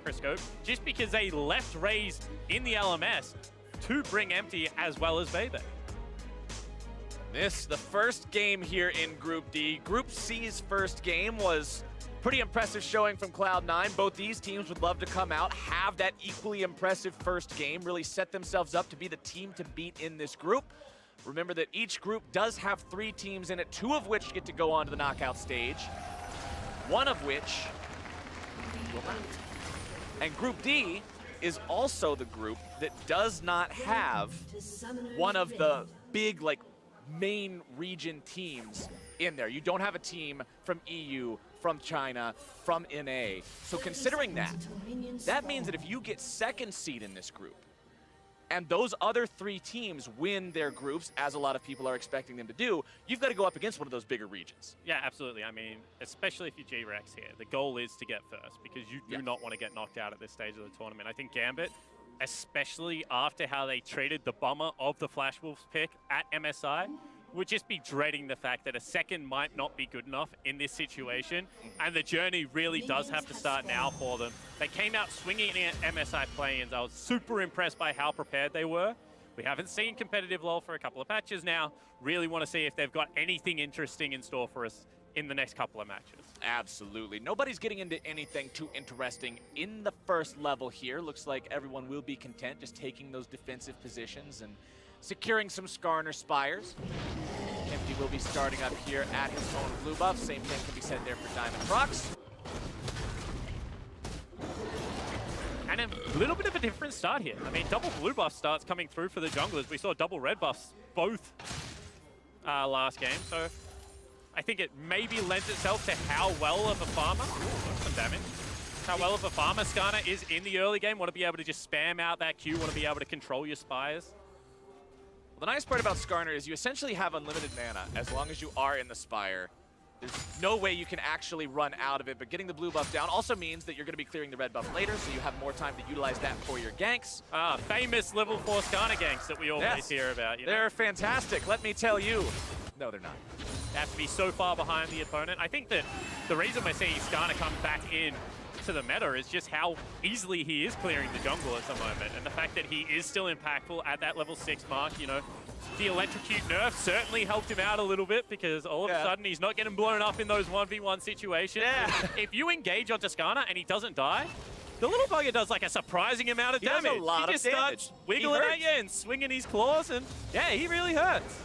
microscope just because they left Raze in the LMS to bring Empty as well as Bebe. This, the first game here in Group D. Group C's first game was pretty impressive showing from Cloud9. Both these teams would love to come out, have that equally impressive first game, really set themselves up to be the team to beat in this group. Remember that each group does have 3 teams in it, 2 of which get to go on to the knockout stage, 1 of which will not. And Group D is also the group that does not have one of the big, like, main region teams in there. You don't have a team from EU, from China, from NA. So considering that, that means that if you get second seed in this group, and those other 3 teams win their groups, as a lot of people are expecting them to do, you've got to go up against one of those bigger regions. Yeah, absolutely. I mean, especially if you're GRX here, the goal is to get first because you do not want to get knocked out at this stage of the tournament. I think Gambit, especially after how they treated the bummer of the Flash Wolves pick at MSI, would just be dreading the fact that a second might not be good enough in this situation, and the journey really does have to start now for them. They came out swinging at MSI play-ins. I was super impressed by how prepared they were. We haven't seen competitive LoL for a couple of patches now. Really want to see if they've got anything interesting in store for us in the next couple of matches. Absolutely. Nobody's getting into anything too interesting in the first level here. Looks like everyone will be content just taking those defensive positions and securing some Skarner Spires. Empty will be starting up here at his own blue buff. Same thing can be said there for Diamondprox. And a little bit of a different start here. I mean, double blue buff starts coming through for the junglers. We saw double red buffs both last game. So I think it maybe lends itself to how well of a farmer. Ooh, some damage. How well of a farmer Skarner is in the early game. Want to be able to just spam out that Q. Want to be able to control your Spires. The nice part about Skarner is you essentially have unlimited mana as long as you are in the Spire. There's no way you can actually run out of it, but getting the blue buff down also means that you're going to be clearing the red buff later, so you have more time to utilize that for your ganks. Famous level 4 Skarner ganks that we always hear about. You know? They're fantastic, let me tell you. No, they're not. They have to be so far behind the opponent. I think that the reason we're seeing Skarner come back in to the meta is just how easily he is clearing the jungle at the moment, and the fact that he is still impactful at that level 6 mark. You know, the electrocute nerf certainly helped him out a little bit because all of a sudden he's not getting blown up in those 1v1 situations. If you engage onto Skarner and he doesn't die, the little bugger does like a surprising amount of damage. Does a lot he just of damage. starts wiggling at you and swinging his claws, and yeah, he really hurts.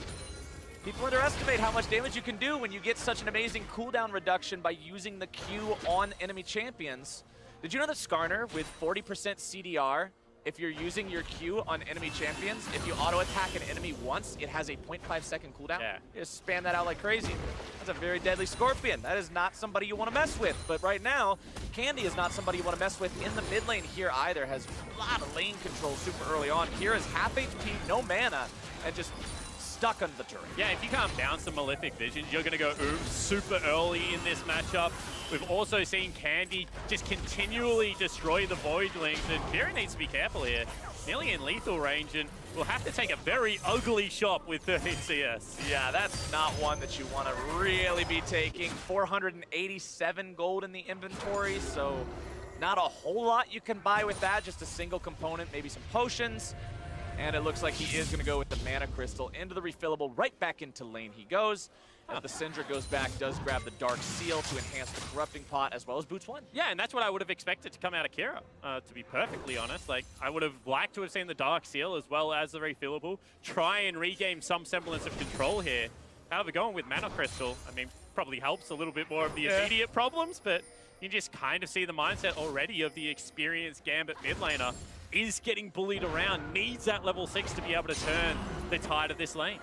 People underestimate how much damage you can do when you get such an amazing cooldown reduction by using the Q on enemy champions. Did you know that Skarner with 40% CDR, if you're using your Q on enemy champions, if you auto-attack an enemy once, it has a 0.5 second cooldown? Yeah. You just spam that out like crazy. That's a very deadly Scorpion. That is not somebody you want to mess with. But right now, Candy is not somebody you want to mess with in the mid lane here either. Has a lot of lane control super early on. Here is half HP, no mana, and just stuck under the turret. Yeah, if you can't bounce the Malefic Visions, you're going to go oops super early in this matchup. We've also seen Candy just continually destroy the Voidlings, and Kira needs to be careful here. Nearly in lethal range, and will have to take a very ugly shot with 13 CS. Yeah, that's not one that you want to really be taking. 487 gold in the inventory, so not a whole lot you can buy with that. Just a single component, maybe some potions. And it looks like he is going to go with the Mana Crystal into the refillable. Right back into lane he goes. The Syndra goes back, does grab the Dark Seal to enhance the Corrupting Pot, as well as Boots 1. Yeah, and that's what I would have expected to come out of Kira, to be perfectly honest. Like, I would have liked to have seen the Dark Seal as well as the refillable. Try and regain some semblance of control here. However, going with Mana Crystal, I mean, probably helps a little bit more of the immediate problems, but you just kind of see the mindset already of the experienced Gambit mid laner is getting bullied around, needs that level 6 to be able to turn the tide of this lane.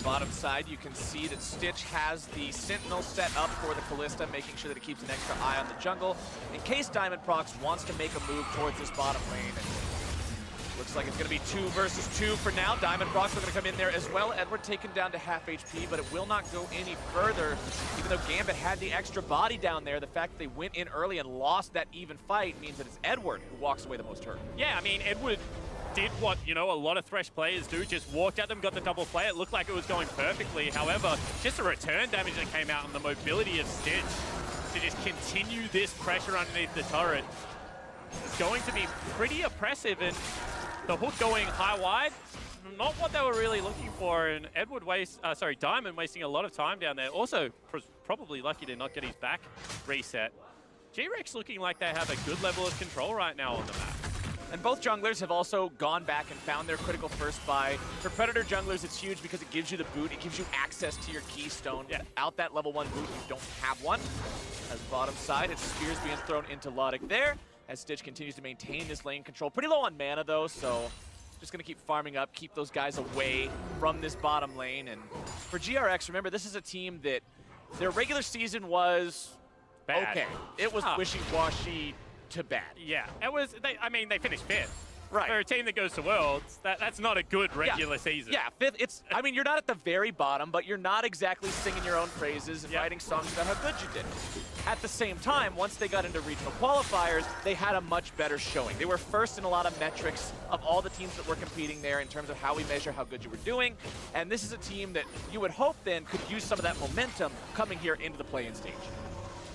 Bottom side, you can see that Stitch has the Sentinel set up for the Kalista, making sure that it keeps an extra eye on the jungle in case Diamondprox wants to make a move towards this bottom lane. And looks like it's going to be 2 versus 2 for now. Diamondprox are going to come in there as well. Edward taken down to half HP, but it will not go any further. Even though Gambit had the extra body down there, the fact that they went in early and lost that even fight means that it's Edward who walks away the most hurt. Yeah, I mean, Edward did what, you know, a lot of Thresh players do, just walked at them, got the double play. It looked like it was going perfectly. However, just the return damage that came out and the mobility of Stitch to just continue this pressure underneath the turret going to be pretty oppressive, and the hook going high-wide, not what they were really looking for, and Diamond wasting a lot of time down there. Also, probably lucky to not get his back reset. GRX looking like they have a good level of control right now on the map. And both junglers have also gone back and found their critical first buy. For Predator junglers, it's huge because it gives you the boot. It gives you access to your keystone. Yeah. Without that level 1 boot, you don't have one. As bottom side, it's spears being thrown into Lodik there. As Stitch continues to maintain this lane control. Pretty low on mana, though, so just going to keep farming up, keep those guys away from this bottom lane. And for GRX, remember, this is a team that their regular season was bad. Okay. It was wishy-washy to bad. Yeah, it was. They finished 5th. Right. For a team that goes to Worlds, that's not a good regular season. Yeah, 5th. You're not at the very bottom, but you're not exactly singing your own praises and writing songs about how good you did. At the same time, once they got into regional qualifiers, they had a much better showing. They were first in a lot of metrics of all the teams that were competing there in terms of how we measure how good you were doing. And this is a team that you would hope then could use some of that momentum coming here into the play-in stage.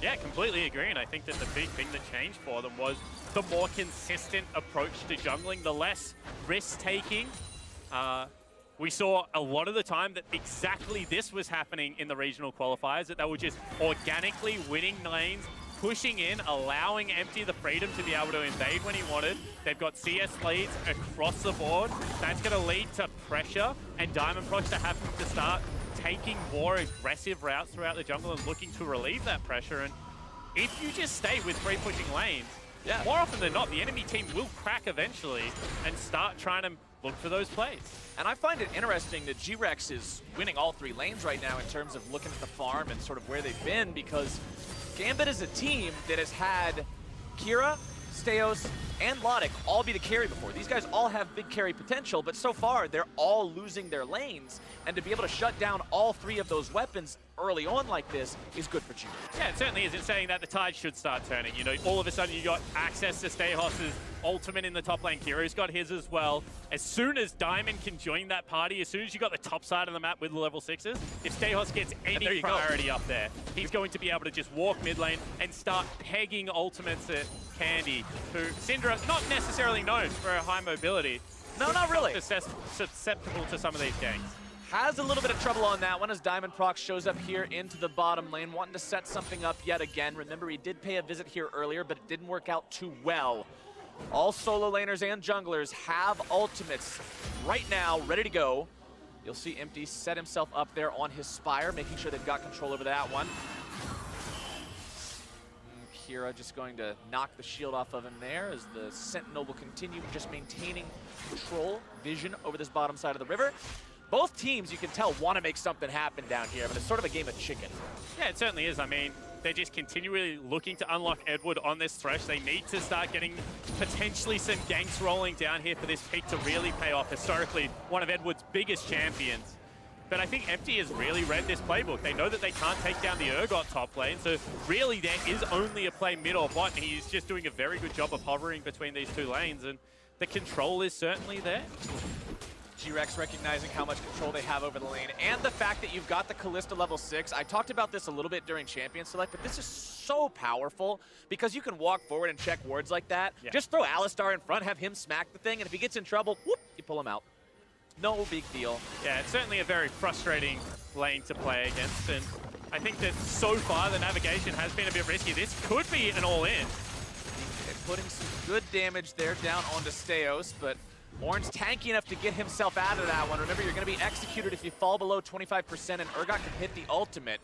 Yeah, completely agree, and I think that the big thing that changed for them was the more consistent approach to jungling, the less risk-taking. We saw a lot of the time that exactly this was happening in the regional qualifiers, that they were just organically winning lanes, pushing in, allowing Empty the freedom to be able to invade when he wanted. They've got CS leads across the board. That's going to lead to pressure, and Diamondprox to have to start taking more aggressive routes throughout the jungle and looking to relieve that pressure. And if you just stay with 3 pushing lanes, more often than not, the enemy team will crack eventually and start trying to look for those plays. And I find it interesting that GRX is winning all 3 lanes right now in terms of looking at the farm and sort of where they've been, because Gambit is a team that has had Kira, Stejos, and Lodik all be the carry before. These guys all have big carry potential, but so far they're all losing their lanes, and to be able to shut down all 3 of those weapons early on like this is good for GRX. Yeah, it certainly is. It's saying that the tide should start turning. You know, all of a sudden you got access to Stejos' ultimate in the top lane. Kiro's got his as well. As soon as Diamond can join that party, as soon as you got the top side of the map with the level 6s, if Stejos gets any priority up there, he's going to be able to just walk mid lane and start pegging ultimates at Candy, who Syndra, not necessarily known for her high mobility. No, not really. Susceptible to some of these ganks. Has a little bit of trouble on that one as Diamondprox shows up here into the bottom lane, wanting to set something up yet again. Remember, he did pay a visit here earlier, but it didn't work out too well. All solo laners and junglers have ultimates right now, ready to go. You'll see Empty set himself up there on his Spire, making sure they've got control over that one. Kira just going to knock the shield off of him there as the Sentinel will continue just maintaining control, vision over this bottom side of the river. Both teams, you can tell, want to make something happen down here, but it's sort of a game of chicken. Yeah, it certainly is. I mean, they're just continually looking to unlock Edward on this Thresh. They need to start getting potentially some ganks rolling down here for this pick to really pay off. Historically, one of Edward's biggest champions. But I think Empty has really read this playbook. They know that they can't take down the Urgot top lane, so really there is only a play mid or bot, and he's just doing a very good job of hovering between these 2 lanes, and the control is certainly there. GRX recognizing how much control they have over the lane, and the fact that you've got the Kalista level 6. I talked about this a little bit during Champion Select, but this is so powerful because you can walk forward and check wards like that. Yeah. Just throw Alistar in front, have him smack the thing, and if he gets in trouble, whoop, you pull him out. No big deal. Yeah, it's certainly a very frustrating lane to play against, and I think that so far the navigation has been a bit risky. This could be an all-in. And putting some good damage there down onto Stejos, but Ornn's tanky enough to get himself out of that one. Remember, you're going to be executed if you fall below 25%, and Urgot can hit the ultimate.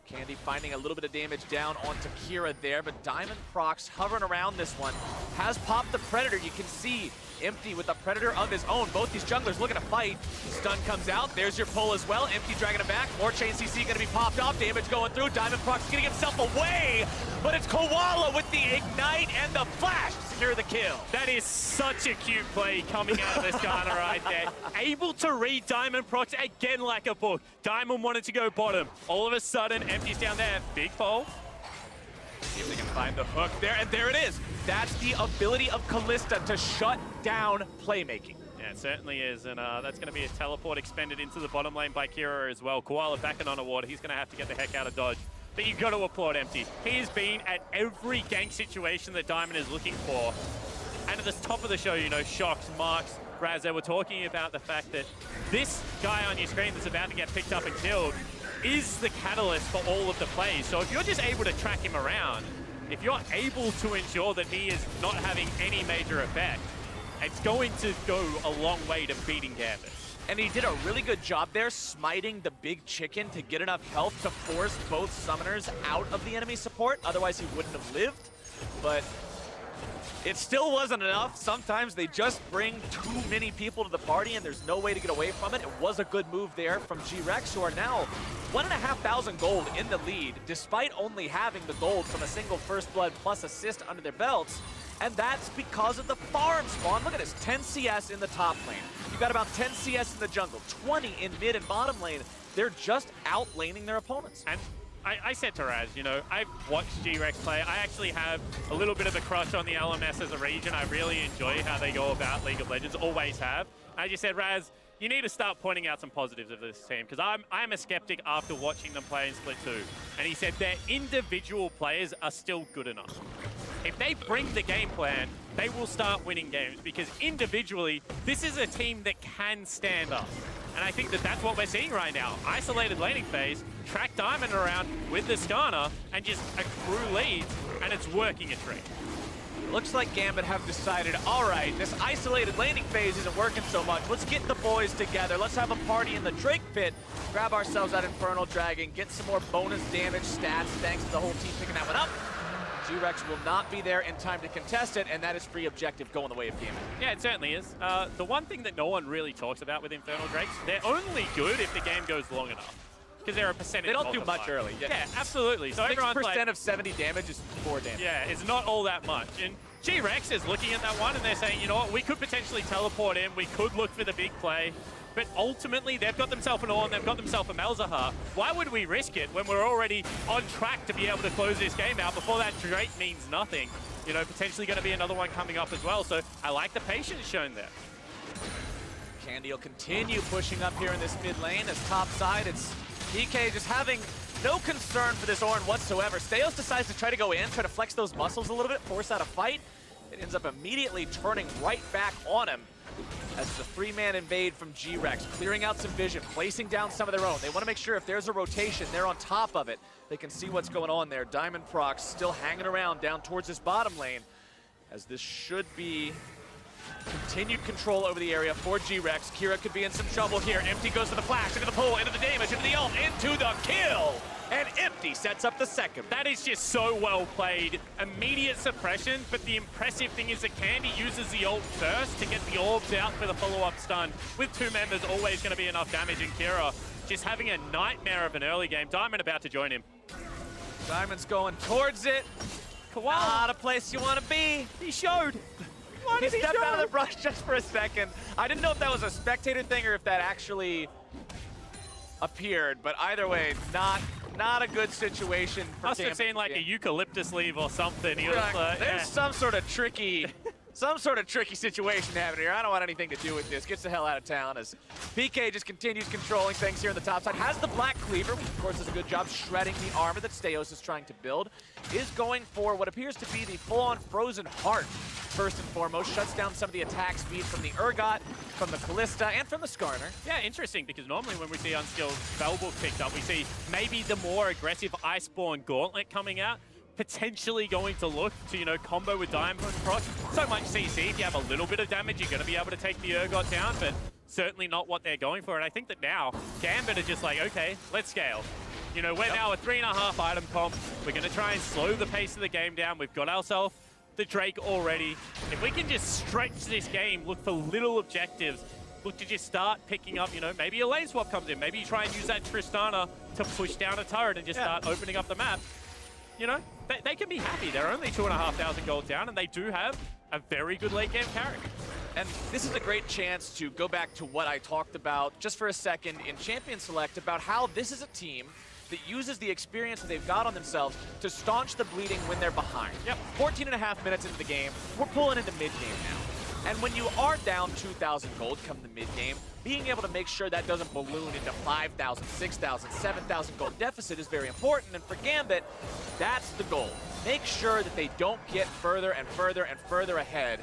Candy finding a little bit of damage down onto Kira there, but Diamondprox hovering around this one. Has popped the Predator. You can see Empty with a Predator of his own. Both these junglers looking to fight. Stun comes out. There's your pull as well. Empty dragging it back. More chain CC going to be popped off. Damage going through. Diamondprox getting himself away, but it's Koala with the Ignite and the Flash to secure the kill. That is such a cute play coming out of this Ghana right there. Able to read Diamondprox again like a book. Diamond wanted to go bottom. All of a sudden, Empty's down there. Big pole. See if they can find the hook there, and there it is. That's the ability of Kalista to shut down playmaking. Yeah, it certainly is, and that's going to be a teleport expended into the bottom lane by Kira as well. Koala backing on a ward. He's going to have to get the heck out of dodge. but you've got to applaud Empty. He has been at every gank situation that Diamond is looking for. And at the top of the show, you know, Shocks, Marks, Raz, they were talking about the fact that this guy on your screen that's about to get picked up and killed is the catalyst for all of the plays. So if you're just able to track him around, if you're able to ensure that he is not having any major effect, it's going to go a long way to beating Gambit. And he did a really good job there, smiting the big chicken to get enough health to force both summoners out of the enemy support. Otherwise, he wouldn't have lived. But it still wasn't enough. Sometimes they just bring too many people to the party and there's no way to get away from it. It was a good move there from GRX, who are now 1,500 gold in the lead, despite only having the gold from a single First Blood plus assist under their belts. And that's because of the farm spawn. Look at this, 10 CS in the top lane. You've got about 10 CS in the jungle, 20 in mid and bottom lane. They're just out-laning their opponents. And I said to Raz, you know, I've watched GRX play. I actually have a little bit of a crush on the LMS as a region. I really enjoy how they go about League of Legends, always have. I just said, Raz, you need to start pointing out some positives of this team, because I'm a skeptic after watching them play in Split 2. And he said their individual players are still good enough. If they bring the game plan, they will start winning games, because individually, this is a team that can stand up. And I think that that's what we're seeing right now. Isolated laning phase, track Diamond around with the Skana, and just accrue leads, and it's working a treat. Looks like Gambit have decided, all right, this isolated laning phase isn't working so much. Let's get the boys together. Let's have a party in the Drake pit, grab ourselves that Infernal Dragon, get some more bonus damage stats, thanks to the whole team picking that one up. GRX will not be there in time to contest it, and that is free objective going the way of Gambit. Yeah, it certainly is. The one thing that no one really talks about with Infernal Drakes, they're only good if the game goes long enough. Because they're a percentage They don't do multiplier. much early. Yeah, absolutely. So 6% of 70 damage is 4 damage. Yeah, it's not all that much. And GRX is looking at that one and they're saying, you know what, we could potentially teleport in, we could look for the big play. But ultimately, they've got themselves an Ornn, they've got themselves a Malzahar. Why would we risk it when we're already on track to be able to close this game out before that Drake means nothing? You know, potentially going to be another one coming up as well. So I like the patience shown there. Candy will continue pushing up here in this mid lane. As top side, it's PK just having no concern for this Ornn whatsoever. Stejos decides to try to go in, try to flex those muscles a little bit, force out a fight. It ends up immediately turning right back on him as the 3-man invade from GRX, clearing out some vision, placing down some of their own. They want to make sure if there's a rotation, they're on top of it. They can see what's going on there. Diamondprox still hanging around down towards this bottom lane, as this should be continued control over the area for GRX. Kira could be in some trouble here. Empty goes to the flash, into the pull, into the damage, into the ult, into the kill! And Empty sets up the second. That is just so well played. Immediate suppression, but the impressive thing is that Candy uses the ult first to get the orbs out for the follow-up stun. With 2 members, always going to be enough damage, and Kira just having a nightmare of an early game. Diamond about to join him. Diamond's going towards it. Not a place you want to be. He showed. He stepped out of the brush just for a second. I didn't know if that was a spectator thing or if that actually appeared, but either way, not a good situation for Must have seen like a eucalyptus leaf or something. He was like, there's some sort of tricky situation happening here. I don't want anything to do with this. Gets the hell out of town as PK just continues controlling things here on the top side. Has the Black Cleaver, which of course does a good job shredding the armor that Stejos is trying to build. Is going for what appears to be the full-on Frozen Heart. First and foremost, shuts down some of the attack speed from the Urgot, from the Callista, and from the Skarner. Yeah, interesting, because normally when we see unskilled Spellbook picked up, we see maybe the more aggressive Iceborne Gauntlet coming out, potentially going to look to, you know, combo with Diamondprox. So much CC, if you have a little bit of damage, you're going to be able to take the Urgot down, but certainly not what they're going for. And I think that now, Gambit are just like, okay, let's scale. You know, we're now a 3.5 item comp. We're going to try and slow the pace of the game down. We've got ourselves the Drake already. If we can just stretch this game, look for little objectives, look to just start picking up, you know, maybe a lane swap comes in, maybe you try and use that Tristana to push down a turret and just start opening up the map. You know, they can be happy. They're only 2,500 gold down, and they do have a very good late game carry. And this is a great chance to go back to what I talked about just for a second in Champion Select about how this is a team that uses the experience that they've got on themselves to staunch the bleeding when they're behind. Yep, 14.5 minutes into the game. We're pulling into mid-game now. And when you are down 2,000 gold come the mid-game, being able to make sure that doesn't balloon into 5,000, 6,000, 7,000 gold deficit is very important. And for Gambit, that's the goal. Make sure that they don't get further and further and further ahead.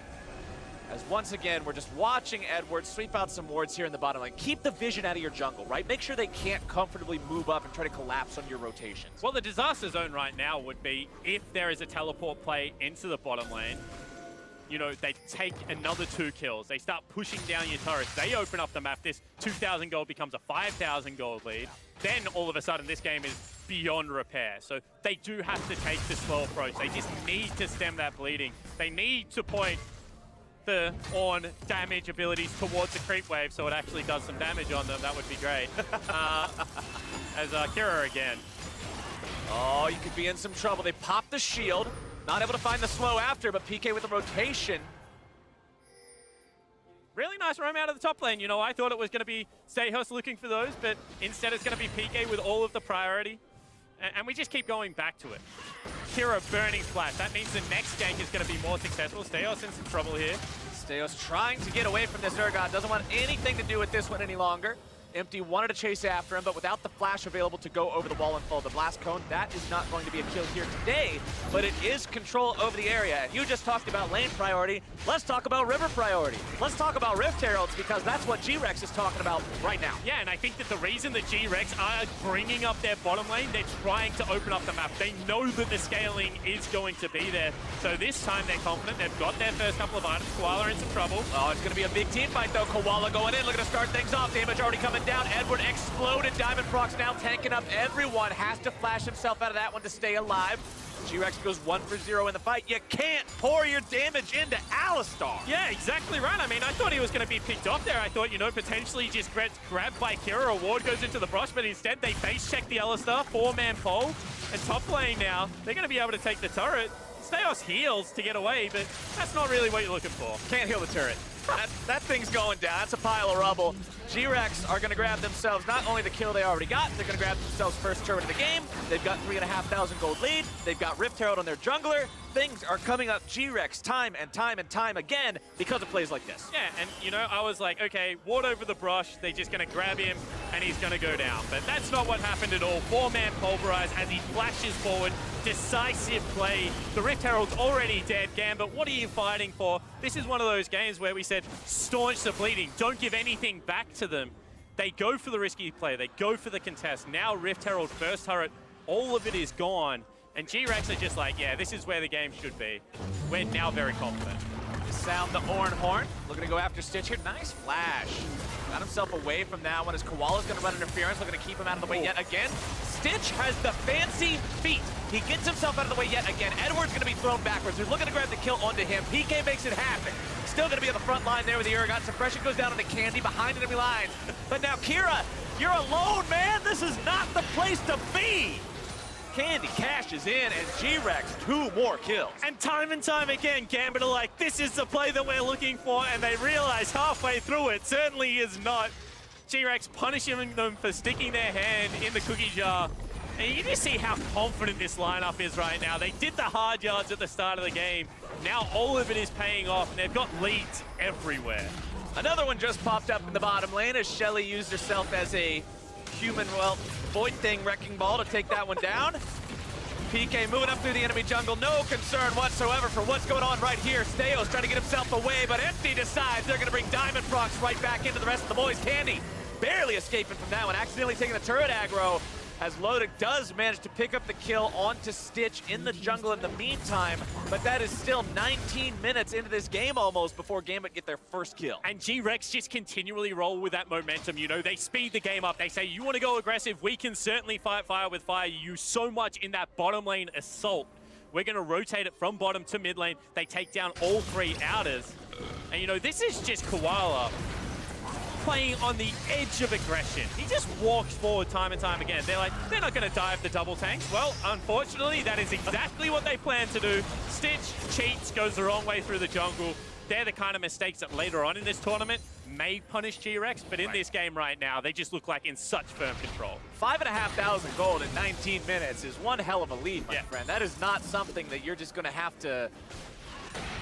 As once again, we're just watching Edwards sweep out some wards here in the bottom lane. Keep the vision out of your jungle, right? Make sure they can't comfortably move up and try to collapse on your rotations. Well, the disaster zone right now would be if there is a teleport play into the bottom lane, you know, they take another 2 kills. They start pushing down your turrets. They open up the map. This 2,000 gold becomes a 5,000 gold lead. Then all of a sudden this game is beyond repair. So they do have to take the slow approach. They just need to stem that bleeding. They need to point the Ornn damage abilities towards the creep wave so it actually does some damage on them. That would be great. As Kira again. Oh, you could be in some trouble. They pop the shield. Not able to find the slow after, but PK with the rotation. Really nice roam out of the top lane. You know, I thought it was going to be Stejos looking for those, but instead it's going to be PK with all of the priority. And we just keep going back to it. Kira burning splash. That means the next gank is going to be more successful. Stejos in some trouble here. Stejos trying to get away from this Urgot. Doesn't want anything to do with this one any longer. Empty wanted to chase after him, but without the flash available to go over the wall and follow the blast cone, that is not going to be a kill here today, but it is control over the area. And you just talked about lane priority. Let's talk about river priority. Let's talk about Rift Heralds, because that's what GRX is talking about right now. Yeah, and I think that the reason that GRX are bringing up their bottom lane, they're trying to open up the map. They know that the scaling is going to be there. So this time they're confident. They've got their first couple of items. Koala in some trouble. Oh, it's going to be a big team fight, though. Koala going in, looking to start things off. Damage already coming down. Edward exploded. Diamondprox now tanking up everyone. Has to flash himself out of that one to stay alive. GRX goes 1 for 0 in the fight. You can't pour your damage into Alistar. Yeah, exactly right. I mean, I thought he was going to be picked off there. I thought, you know, potentially just gets grabbed by Kira. A ward goes into the brush, but instead they base check the Alistar. 4-man pole. And top lane now, they're going to be able to take the turret. Stejos heals to get away, but that's not really what you're looking for. Can't heal the turret. That thing's going down. That's a pile of rubble. GRX are going to grab themselves not only the kill they already got, they're going to grab themselves first turret of the game. They've got 3,500 gold lead. They've got Rift Herald on their jungler. Things are coming up GRX time and time and time again because of plays like this. Yeah, and you know, I was like, okay, ward over the brush. They're just going to grab him and he's going to go down. But that's not what happened at all. 4-man pulverize as he flashes forward. Decisive play. The Rift Herald's already dead. Gambit, what are you fighting for? This is one of those games where we said, staunch the bleeding. Don't give anything back to them. They go for the risky play. They go for the contest. Now Rift Herald first turret, all of it is gone. And GRX are just like, yeah, this is where the game should be. We're now very confident. Sound the Ornn horn. Looking to go after Stitch here. Nice flash. Got himself away from that one as Koala's going to run interference. Looking to keep him out of the way yet again. Stitch has the fancy feet. He gets himself out of the way yet again. Edward's going to be thrown backwards. He's looking to grab the kill onto him. PK makes it happen. Still going to be on the front line there with the Urgot. Suppression goes down into Candy behind enemy lines. But now Kira, you're alone, man. This is not the place to be. Candy cashes in, and GRX 2 more kills. And time again, Gambit are like, this is the play that we're looking for, and they realize halfway through it certainly is not. GRX punishing them for sticking their hand in the cookie jar. And you can just see how confident this lineup is right now. They did the hard yards at the start of the game. Now all of it is paying off, and they've got leads everywhere. Another one just popped up in the bottom lane as Shelly used herself as a human, well, Void Thing Wrecking Ball to take that one down. PK moving up through the enemy jungle. No concern whatsoever for what's going on right here. Stejos trying to get himself away, but Empty decides they're going to bring Diamondprox right back into the rest of the boys. Candy barely escaping from that one, accidentally taking the turret aggro, as Lodik does manage to pick up the kill onto Stitch in the jungle in the meantime, but that is still 19 minutes into this game almost before Gambit get their first kill. And GRX just continually roll with that momentum, you know, they speed the game up. They say, you want to go aggressive, we can certainly fight fire with fire. You use so much in that bottom lane assault. We're going to rotate it from bottom to mid lane. They take down all 3 outers. And you know, this is just Koala playing on the edge of aggression. He just walks forward time and time again. They're like, they're not going to dive the double tanks. Well, unfortunately, that is exactly what they plan to do. Stitch cheats, goes the wrong way through the jungle. They're the kind of mistakes that later on in this tournament may punish GRX, but in this game right now, they just look like in such firm control. 5,500 gold in 19 minutes is one hell of a lead, my friend. That is not something that you're just going to have to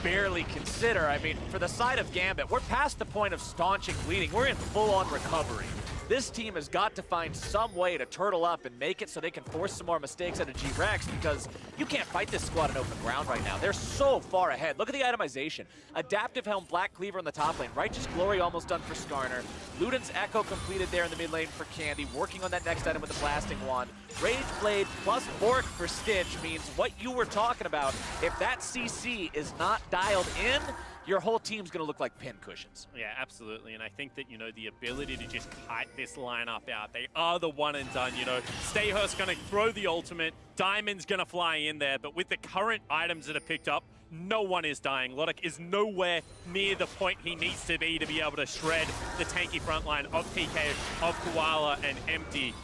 barely consider. I mean, for the side of Gambit, we're past the point of staunching bleeding. We're in full-on recovery. This team has got to find some way to turtle up and make it so they can force some more mistakes out of GRX, because you can't fight this squad in open ground right now. They're so far ahead. Look at the itemization. Adaptive Helm, Black Cleaver in the top lane. Righteous Glory almost done for Skarner. Luden's Echo completed there in the mid lane for Candy, working on that next item with the Blasting Wand. Rage Blade plus Bork for Stitch means what you were talking about. If that CC is not dialed in, your whole team's going to look like pin cushions. Yeah, absolutely. And I think that, you know, the ability to just kite this lineup out, they are the one and done, you know. Stejos going to throw the ultimate, Diamond's going to fly in there, but with the current items that are picked up, no one is dying. Lodik is nowhere near the point he needs to be able to shred the tanky front line of PK, of Koala and Empty.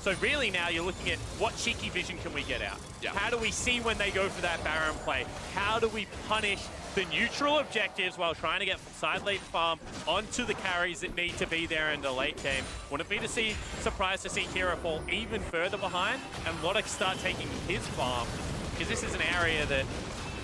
So really now you're looking at what cheeky vision can we get out? Yeah. How do we see when they go for that Baron play? How do we punish the neutral objectives while trying to get side lane farm onto the carries that need to be there in the late game? Wouldn't it be surprised to see Kira fall even further behind and Lodik start taking his farm? Because this is an area that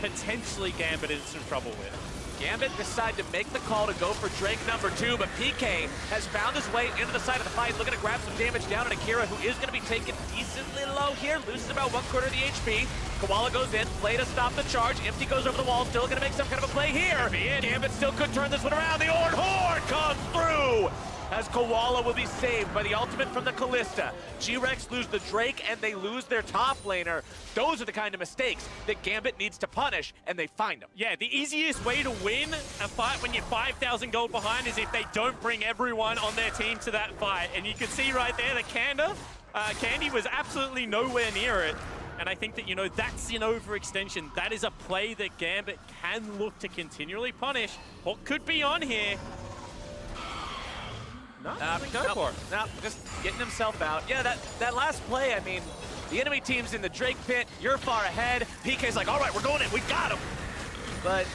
potentially Gambit is in trouble with. Gambit decided to make the call to go for Drake number 2, but PK has found his way into the side of the fight, looking to grab some damage down on Akira, who is going to be taken decently low here, loses about 1/4 of the HP. Koala goes in, play to stop the charge. Empty goes over the wall, still going to make some kind of a play here. Gambit still could turn this one around. The Ornn comes through, as Koala will be saved by the ultimate from the Kalista. GRX lose the Drake and they lose their top laner. Those are the kind of mistakes that Gambit needs to punish, and they find them. Yeah, the easiest way to win a fight when you're 5,000 gold behind is if they don't bring everyone on their team to that fight. And you can see right there that Candy was absolutely nowhere near it. And I think that, you know, that's an overextension. That is a play that Gambit can look to continually punish. What could be on here? No, go for it. No, just getting himself out. Yeah, that last play, I mean, the enemy team's in the Drake pit, you're far ahead. PK's like, all right, we're going in, we got him. But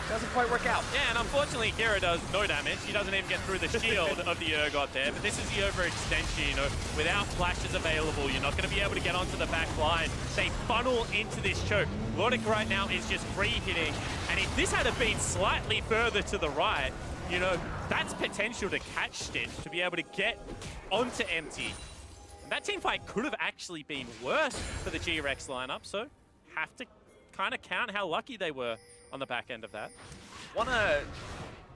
doesn't quite work out. Yeah, and unfortunately, Kira does no damage. He doesn't even get through the shield of the Urgot there. But this is the overextension, you know. Without flashes available, you're not going to be able to get onto the back line. They funnel into this choke. Lodik right now is just free hitting. And if this had been slightly further to the right, you know, that's potential to catch Stitch, to be able to get onto Empty. And that team fight could have actually been worse for the GRX lineup, so have to kind of count how lucky they were on the back end of that. Want to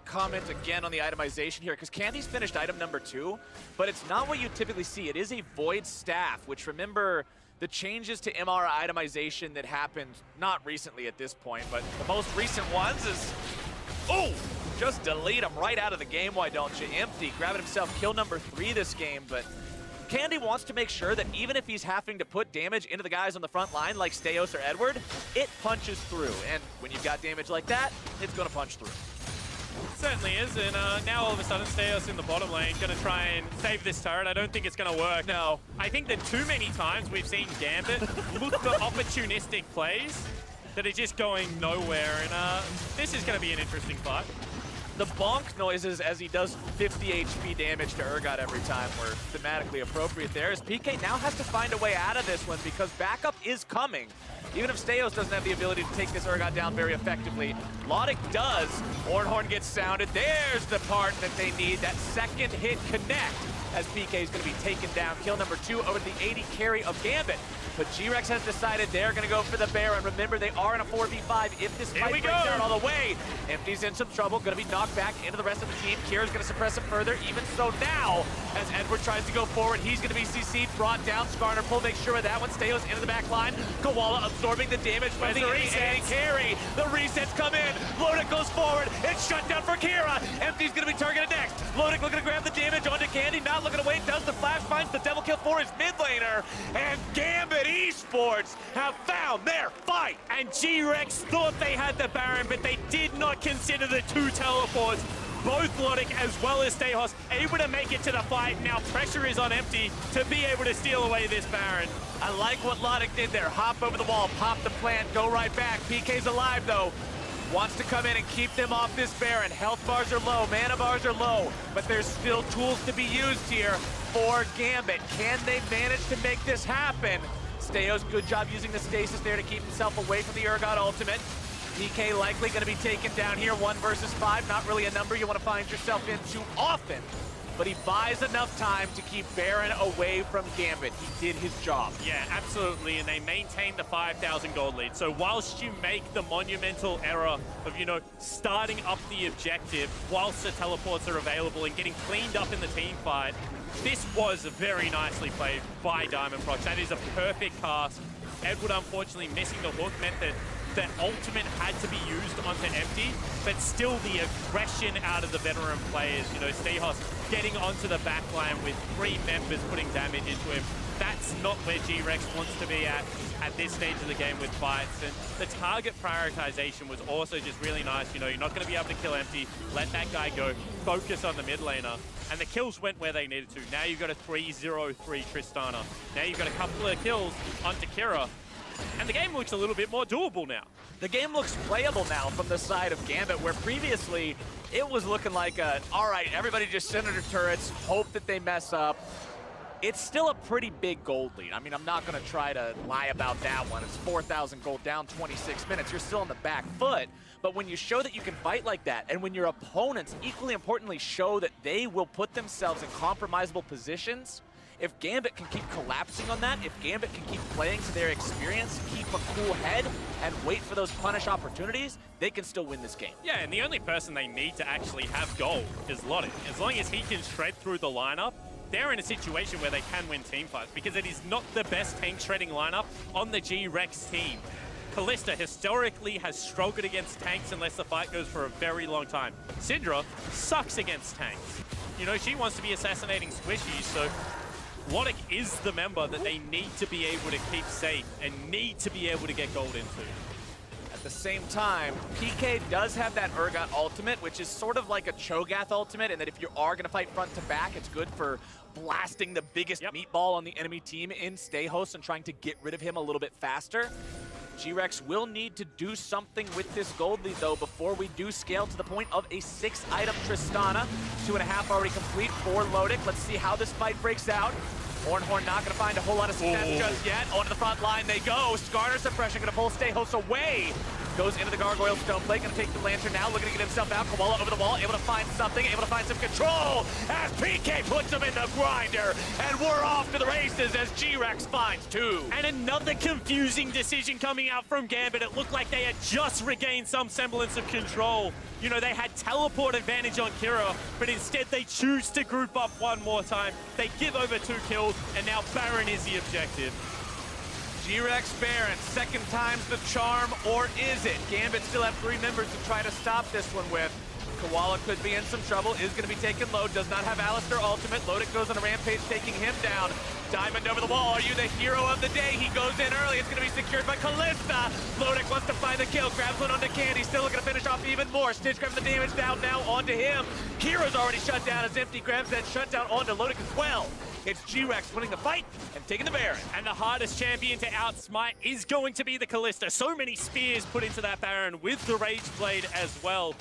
comment again on the itemization here, because Candy's finished item number 2, but it's not what you typically see. It is a Void Staff, which, remember, the changes to MR itemization that happened not recently at this point, but the most recent ones is... Oh! Just delete him right out of the game, why don't you? Empty, grabbing himself kill number 3 this game, but Candy wants to make sure that even if he's having to put damage into the guys on the front line like Stejos or Edward, it punches through. And when you've got damage like that, it's going to punch through. It certainly is, and now all of a sudden Stejos in the bottom lane going to try and save this turret. I don't think it's going to work. No. I think that too many times we've seen Gambit look for opportunistic plays that are just going nowhere, and this is going to be an interesting fight. The bonk noises as he does 50 HP damage to Urgot every time were thematically appropriate there, as PK now has to find a way out of this one because backup is coming. Even if Stejos doesn't have the ability to take this Urgot down very effectively, Lodik does. Ornn gets sounded. There's the part that they need, that second hit connect, as PK is going to be taken down. Kill number 2 over the 80 carry of Gambit. But GRX has decided they're going to go for the Baron. Remember, they are in a 4v5 if this fight breaks down all the way. Empty's in some trouble, going to be knocked back into the rest of the team. Kira's going to suppress him further. Even so now, as Edward tries to go forward, he's going to be CC'd, brought down. Skarner pull, make sure of that one. Stejos into the back line. Koala absorbing the damage from the 80 carry. The resets come in. Lodik goes forward. It's shut down for Kira. Empty's going to be targeted next. Lodik looking to grab the damage onto Candy, not looking to wait. Does the flash, finds the double kill for his mid laner. And Gambit Esports have found their fight. And GRX thought they had the Baron, but they did not consider the 2 teleports. Both Lodik as well as Stejos able to make it to the fight. Now pressure is on Empty to be able to steal away this Baron. I like what Lodik did there. Hop over the wall, pop the plant, go right back. PK's alive though. Wants to come in and keep them off this Baron. Health bars are low, mana bars are low, but there's still tools to be used here for Gambit. Can they manage to make this happen? Stejos, good job using the stasis there to keep himself away from the Urgot ultimate. PK likely going to be taken down here, 1 versus 5. Not really a number you want to find yourself in too often. But he buys enough time to keep Baron away from Gambit. He did his job. Yeah, absolutely, and they maintain the 5,000 gold lead. So whilst you make the monumental error of, you know, starting up the objective whilst the teleports are available and getting cleaned up in the team fight, this was very nicely played by Diamondprox. That is a perfect cast. Edward, unfortunately, missing the hook meant that the ultimate had to be used onto empty, but still the aggression out of the veteran players, you know, Stejos getting onto the back line with 3 members putting damage into him. That's not where GRX wants to be at this stage of the game with fights. And the target prioritization was also just really nice. You know, you're not going to be able to kill empty, let that guy go, focus on the mid laner. And the kills went where they needed to. Now you've got a 3-0-3 Tristana. Now you've got a couple of kills onto Kira. And the game looks a little bit more doable now. The game looks playable now from the side of Gambit, where previously it was looking like all right, everybody just send under turrets, hope that they mess up. It's still a pretty big gold lead. I mean, I'm not going to try to lie about that one. It's 4,000 gold down 26 minutes. You're still on the back foot. But when you show that you can fight like that, and when your opponents, equally importantly, show that they will put themselves in compromisable positions, if Gambit can keep collapsing on that, if Gambit can keep playing to their experience, keep a cool head, and wait for those punish opportunities, they can still win this game. Yeah, and the only person they need to actually have gold is Lodik. As long as he can shred through the lineup, they're in a situation where they can win team fights, because it is not the best tank shredding lineup on the GRX team. Kalista historically has struggled against tanks unless the fight goes for a very long time. Syndra sucks against tanks. You know, she wants to be assassinating squishies, so Lodik is the member that they need to be able to keep safe and need to be able to get gold into. At the same time, PK does have that Urgot ultimate, which is sort of like a Cho'Gath ultimate, and that if you are going to fight front to back, it's good for blasting the biggest meatball on the enemy team in Stejos and trying to get rid of him a little bit faster. GRX will need to do something with this gold lead, though, before we do scale to the point of a 6-item Tristana. 2.5 already complete for Lodik. Let's see how this fight breaks out. Ornn not going to find a whole lot of success just yet. Onto the front line they go. Skarner suppression going to pull Stejos away. Goes into the Gargoyle Stone Plate, going to take the Lantern now, looking to get himself out. Koala over the wall, able to find something, able to find some control as PK puts him in the grinder. And we're off to the races as GRX finds 2. And another confusing decision coming out from Gambit. It looked like they had just regained some semblance of control. You know, they had teleport advantage on Kira, but instead they choose to group up one more time. They give over 2 kills, and now Baron is the objective. GRX Baron, second time's the charm, or is it? Gambit still have 3 members to try to stop this one with. Koala could be in some trouble, is going to be taken low, does not have Alistar ultimate. Lodik goes on a rampage, taking him down. Diamond over the wall, are you the hero of the day? He goes in early, it's going to be secured by Kalista. Lodik wants to find the kill, grabs one onto Candy, still looking to finish off even more. Stitch grabs the damage down now onto him. Kira's already shut down as Empty grabs that shutdown onto Lodik as well. It's GRX winning the fight and taking the Baron. And the hardest champion to outsmite is going to be the Kalista. So many spears put into that Baron with the Rage Blade as well.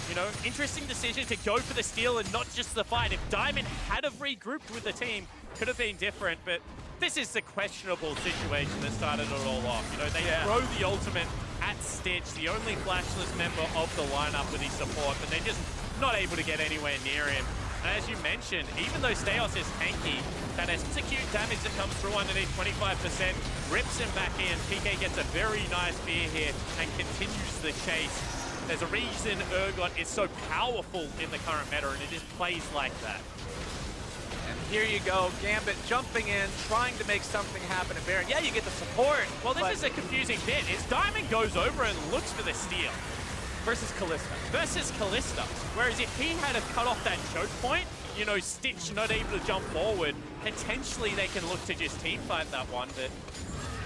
You know, interesting decision to go for the steal and not just the fight. If Diamond had have regrouped with the team, could have been different, but this is the questionable situation that started it all off. You know, they throw the ultimate at Stitch, the only flashless member of the lineup with his support, but they're just not able to get anywhere near him. And as you mentioned, even though Stejos is tanky, that execute damage that comes through underneath 25% rips him back in. PK gets a very nice spear here and continues the chase. There's a reason Urgot is so powerful in the current meta, and it just plays like that. And here you go, Gambit jumping in, trying to make something happen in Baron. Yeah, you get the support. Well, this is a confusing bit. Is Diamond goes over and looks for the steal. Versus Kalista. Versus Kalista. Whereas if he had cut off that choke point, you know, Stitch not able to jump forward, potentially they can look to just team fight that one, but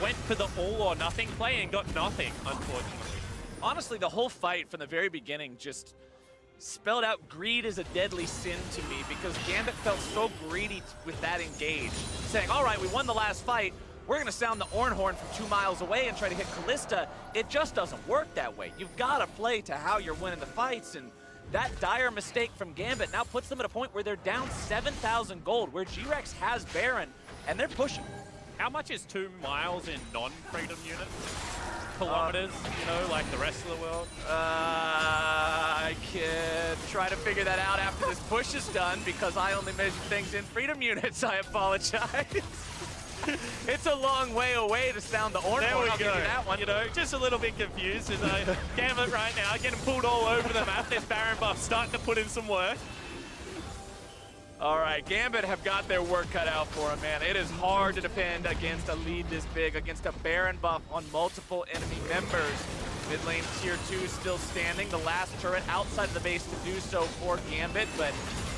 went for the all or nothing play and got nothing, unfortunately. Honestly, the whole fight from the very beginning just spelled out greed is a deadly sin to me, because Gambit felt so greedy with that engage, saying, all right, we won the last fight, we're going to sound the Ornn horn from 2 miles away and try to hit Kalista. It just doesn't work that way. You've got to play to how you're winning the fights, and that dire mistake from Gambit now puts them at a point where they're down 7,000 gold, where GRX has Baron, and they're pushing. How much is 2 miles in non-freedom units? kilometers, you know, like the rest of the world? I can try to figure that out after this push is done because I only measure things in freedom units. I apologize. It's a long way away to sound the Ornn. There we I'll go. give you that one. You know, just a little bit confused as I Gambit right now, getting pulled all over the map. This Baron buff starting to put in some work. All right, Gambit have got their work cut out for them, man. It is hard to defend against a lead this big, against a Baron buff on multiple enemy members. Mid lane tier 2 still standing. The last turret outside of the base to do so for Gambit, but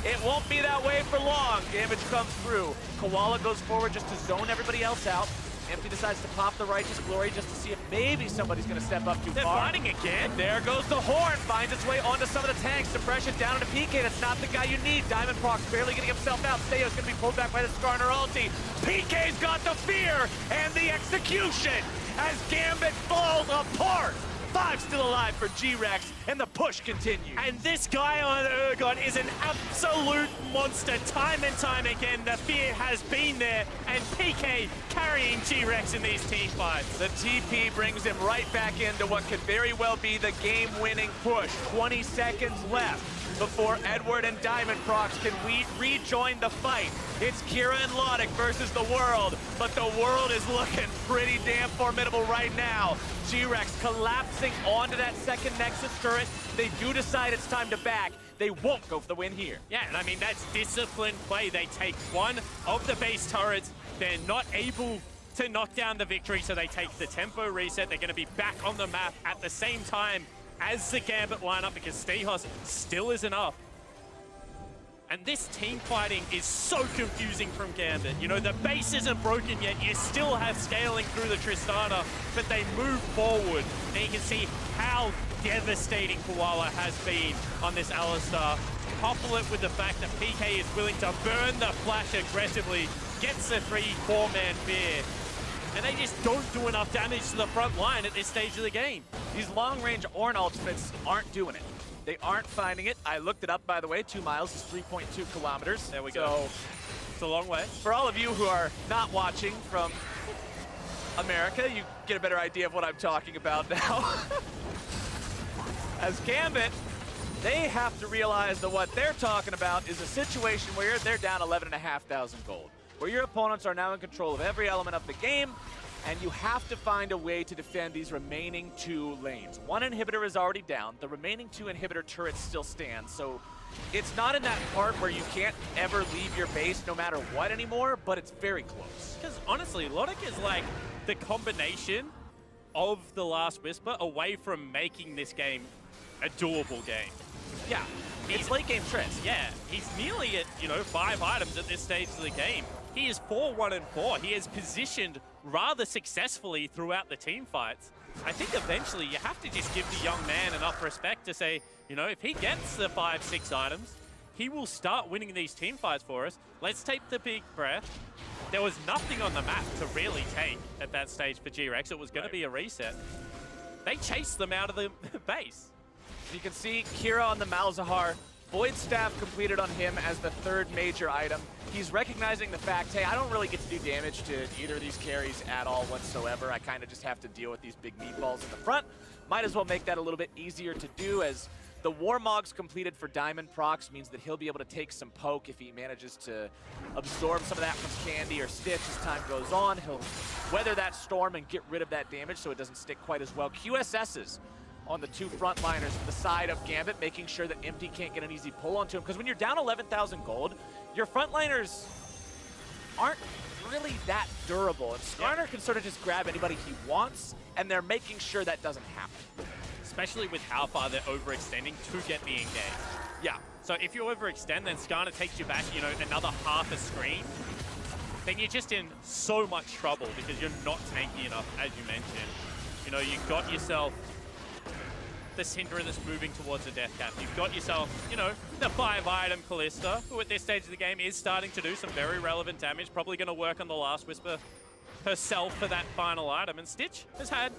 it won't be that way for long. Damage comes through. Koala goes forward just to zone everybody else out. Empty decides to pop the Righteous Glory just to see if maybe somebody's going to step up too far. They're fighting again. There goes the Horn. Finds its way onto some of the tanks. Depression down into PK. That's not the guy you need. Diamondprox barely getting himself out. Stejos going to be pulled back by the Skarner ulti. PK's got the fear and the execution as Gambit falls apart. 5 still alive for GRX, and the push continues. And this guy on Ornn is an absolute monster. Time and time again, the fear has been there, and PK carrying GRX in these team fights. The TP brings him right back into what could very well be the game-winning push. 20 seconds left before Edward and Diamondprox can rejoin the fight. It's Kira and Lodik versus the world, but the world is looking pretty damn formidable right now. GRX collapsing onto that second Nexus turret. They do decide it's time to back. They won't go for the win here. Yeah, and I mean, that's disciplined play. They take one of the base turrets. They're not able to knock down the victory, so they take the tempo reset. They're going to be back on the map at the same time as the Gambit lineup because Stejos still isn't up. And this team fighting is so confusing from Gambit. You know, the base isn't broken yet. You still have scaling through the Tristana, but they move forward. And you can see how devastating Koala has been on this Alistar. Couple it with the fact that PK is willing to burn the flash aggressively, gets the 3-4-man fear. And they just don't do enough damage to the front line at this stage of the game. These long-range Ornn ultimates aren't doing it. They aren't finding it. I looked it up, by the way. 2 miles is 3.2 kilometers. There we go. It's a long way. For all of you who are not watching from America, you get a better idea of what I'm talking about now. As Gambit, they have to realize that what they're talking about is a situation where they're down 11,500 gold, where your opponents are now in control of every element of the game, and you have to find a way to defend these remaining 2 lanes. 1 inhibitor is already down. The remaining 2 inhibitor turrets still stand, so it's not in that part where you can't ever leave your base no matter what anymore, but it's very close. Because honestly, Lodik is like the combination of the Last Whisper away from making this game a doable game. Yeah, it's late game Trist. Yeah, he's nearly at, 5 items at this stage of the game. He is 4-1-4. He has positioned rather successfully throughout the team fights. I think eventually you have to just give the young man enough respect to say, if he gets the 5-6 items, he will start winning these team fights for us. Let's take the big breath. There was nothing on the map to really take at that stage for GRX. It was going to be a reset. They chased them out of the base. You can see Kira on the Malzahar. Void Staff completed on him as the 3rd major item. He's recognizing the fact, hey, I don't really get to do damage to either of these carries at all whatsoever. I kind of just have to deal with these big meatballs in the front. Might as well make that a little bit easier to do, as the Warmogs completed for Diamondprox means that he'll be able to take some poke if he manages to absorb some of that from Candy or Stitch as time goes on. He'll weather that storm and get rid of that damage so it doesn't stick quite as well. QSS's on the 2 frontliners to the side of Gambit, making sure that Empty can't get an easy pull onto him. Because when you're down 11,000 gold, your frontliners aren't really that durable. And Skarner can sort of just grab anybody he wants, and they're making sure that doesn't happen. Especially with how far they're overextending to get the engage. Yeah. So if you overextend, then Skarner takes you back, another half a screen. Then you're just in so much trouble because you're not tanky enough, as you mentioned. You got yourself the Syndra that's moving towards the death cap. You've got yourself, the 5-item Kalista, who at this stage of the game is starting to do some very relevant damage, probably going to work on the Last Whisper herself for that final item. And Stitch has had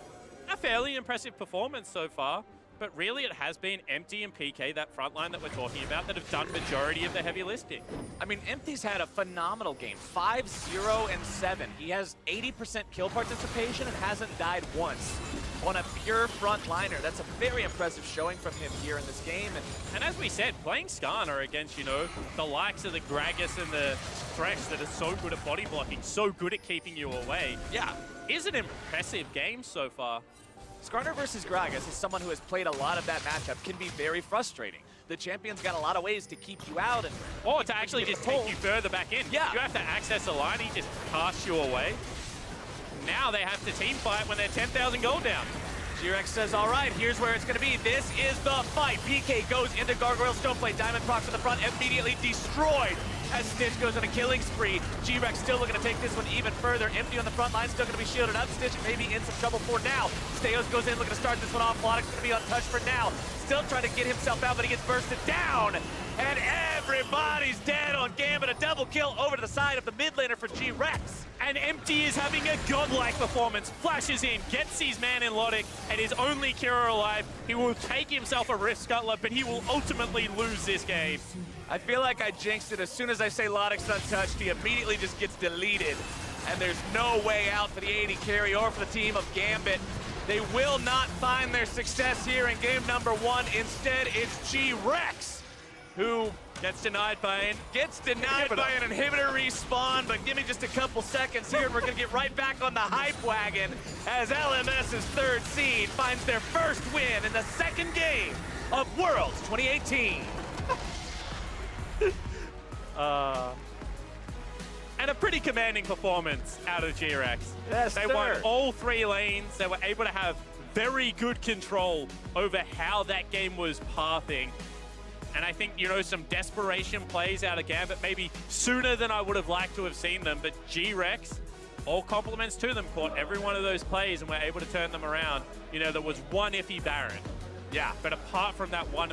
a fairly impressive performance so far, but really it has been Empty and PK, that front line that we're talking about, that have done majority of the heavy lifting. I mean, Empty's had a phenomenal game. 5-0-7. He has 80% kill participation and hasn't died once. on a pure frontliner. That's a very impressive showing from him here in this game. And as we said, playing Skana against, you know, the likes of the Gragas and the Thresh that are so good at body blocking, so good at keeping you away, yeah, is an impressive game so far. Skarner versus Gragas, as someone who has played a lot of that matchup, can be very frustrating. The champion's got a lot of ways to keep you out and or to actually just take you further back in. Yeah. You have to access a line, he just casts you away. Now they have to team fight when they're 10,000 gold down. GRX says, all right, here's where it's going to be. This is the fight. PK goes into Gargoyle Stoneplate. Diamondprox in the front, immediately destroyed as Stitch goes on a killing spree. GRX still looking to take this one even further. Empty on the front line, still going to be shielded up. Stitch maybe in some trouble for now. Stejos goes in, looking to start this one off. Lodik's going to be untouched for now. Still trying to get himself out, but he gets bursted down. And everybody's dead on Gambit. A double kill over to the side of the mid laner for GRX. And Empty is having a godlike performance. Flashes in, gets his man in Lodik, and is only Kira alive. He will take himself a Rift Scuttler, but he will ultimately lose this game. I feel like I jinxed it. As soon as I say Lodik's untouched, he immediately just gets deleted. And there's no way out for the AD carry or for the team of Gambit. They will not find their success here in game number 1. Instead, it's GRX who gets denied by an inhibitor respawn, but give me just a couple seconds here and we're gonna get right back on the hype wagon as LMS's third seed finds their first win in the second game of Worlds 2018. And a pretty commanding performance out of GRX. Yes, they won all 3 lanes. They were able to have very good control over how that game was pathing. And I think, you know, some desperation plays out of Gambit, maybe sooner than I would have liked to have seen them, but GRX, all compliments to them, caught every one of those plays and were able to turn them around. You know, there was one iffy Baron. Yeah. But apart from that one